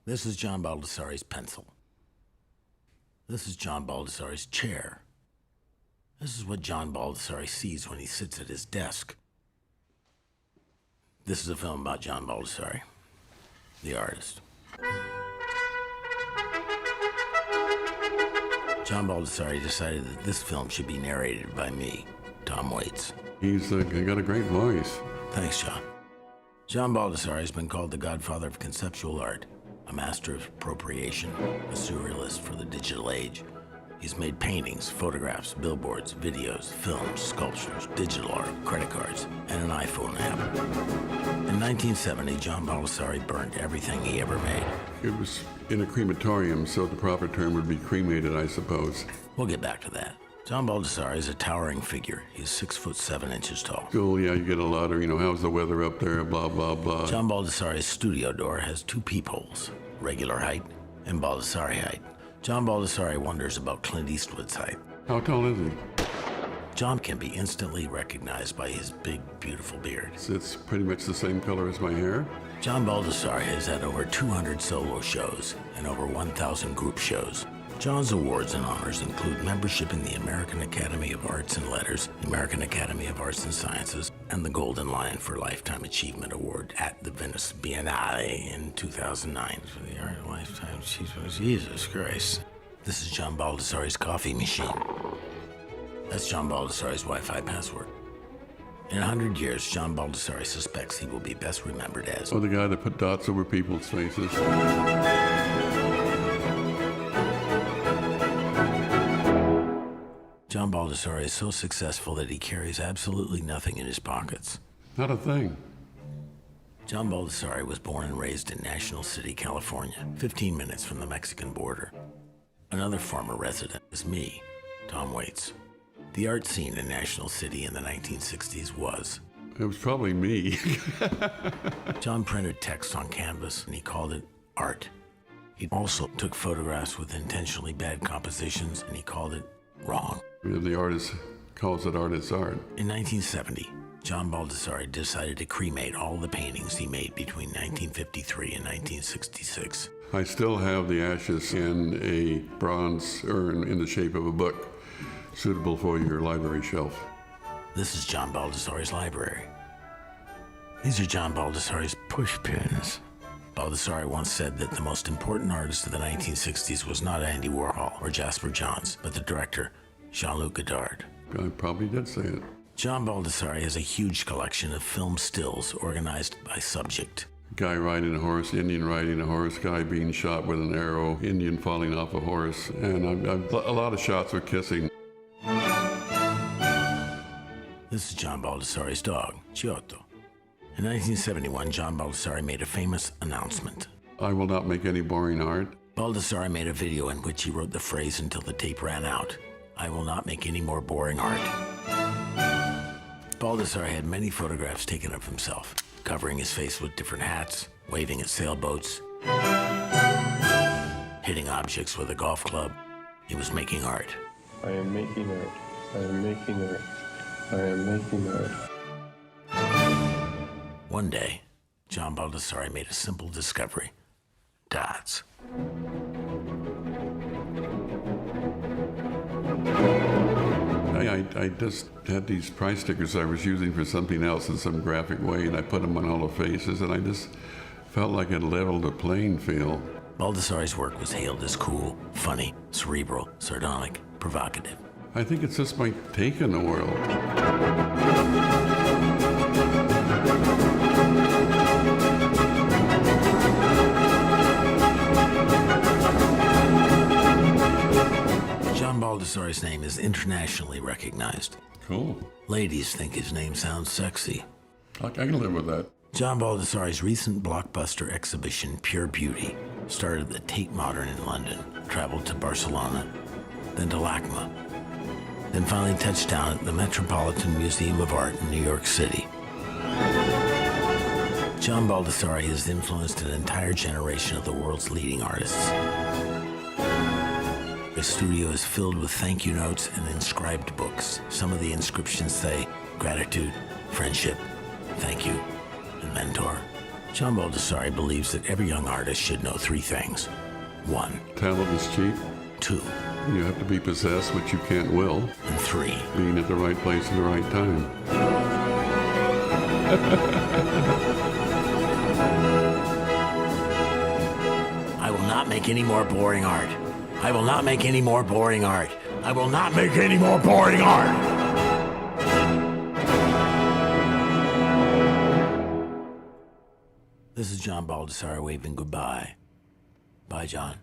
This is John Baldessari's pencil. This is John Baldessari's chair. This is what John Baldessari sees when he sits at his desk. This is a film about John Baldessari, the artist. John Baldessari decided that this film should be narrated by me, Tom Waits. He's got a great voice. Thanks, John. John Baldessari has been called the godfather of conceptual art, a master of appropriation, a surrealist for the digital age. He's made paintings, photographs, billboards, videos, films, sculptures, digital art, credit cards, and an iPhone app. In 1970, John Baldessari burned everything he ever made. It was in a crematorium, so the proper term would be cremated, I suppose. We'll get back to that. John Baldessari is a towering figure. He's 6'7" tall. Cool, yeah, you get a lot of, how's the weather up there, blah, blah, blah. John Baldessari's studio door has 2 peepholes, regular height and Baldessari height. John Baldessari wonders about Clint Eastwood's height. How tall is he? John can be instantly recognized by his big, beautiful beard. It's pretty much the same color as my hair. John Baldessari has had over 200 solo shows and over 1,000 group shows. John's awards and honors include membership in the American Academy of Arts and Letters, the American Academy of Arts and Sciences, and the Golden Lion for Lifetime Achievement Award at the Venice Biennale in 2009 for the Art of Lifetime Achievement. Jesus Christ. This is John Baldessari's coffee machine. That's John Baldessari's Wi-Fi password. In 100 years, John Baldessari suspects he will be best remembered as... Oh, the guy that put dots over people's faces. John Baldessari is so successful that he carries absolutely nothing in his pockets. Not a thing. John Baldessari was born and raised in National City, California, 15 minutes from the Mexican border. Another former resident is me, Tom Waits. The art scene in National City in the 1960s was... It was probably me. John printed text on canvas and he called it art. He also took photographs with intentionally bad compositions and he called it wrong. The artist calls it art, it's art. In 1970, John Baldessari decided to cremate all the paintings he made between 1953 and 1966. I still have the ashes in a bronze urn in the shape of a book, suitable for your library shelf. This is John Baldessari's library. These are John Baldessari's push pins. Baldessari once said that the most important artist of the 1960s was not Andy Warhol or Jasper Johns, but the director, Jean-Luc Godard. I probably did say it. John Baldessari has a huge collection of film stills organized by subject. Guy riding a horse, Indian riding a horse, guy being shot with an arrow, Indian falling off a horse, and a lot of shots with kissing. This is John Baldessari's dog, 𝘹𝕤𝕚𝕚. In 1971, John Baldessari made a famous announcement. I will not make any boring art. Baldessari made a video in which he wrote the phrase until the tape ran out, "I will not make any more boring art." Baldessari had many photographs taken of himself, covering his face with different hats, waving at sailboats, hitting objects with a golf club. He was making art. I am making art. I am making art. I am making art. One day, John Baldessari made a simple discovery: dots. I just had these price stickers I was using for something else in some graphic way, and I put them on all the faces, and I just felt like it leveled the playing field. Baldessari's work was hailed as cool, funny, cerebral, sardonic, provocative. I think it's just my take on the world. John Baldessari's name is internationally recognized. Cool. Ladies think his name sounds sexy. I can live with that. John Baldessari's recent blockbuster exhibition, Pure Beauty, started at the Tate Modern in London, traveled to Barcelona, then to LACMA, then finally touched down at the Metropolitan Museum of Art in New York City. John Baldessari has influenced an entire generation of the world's leading artists. His studio is filled with thank you notes and inscribed books. Some of the inscriptions say gratitude, friendship, thank you, and mentor. John Baldessari believes that every young artist should know three things. 1. Talent is cheap. 2. You have to be possessed, which you can't will. And 3. Being at the right place at the right time. I will not make any more boring art. I will not make any more boring art. I will not make any more boring art. This is John Baldessari waving goodbye. Bye, John.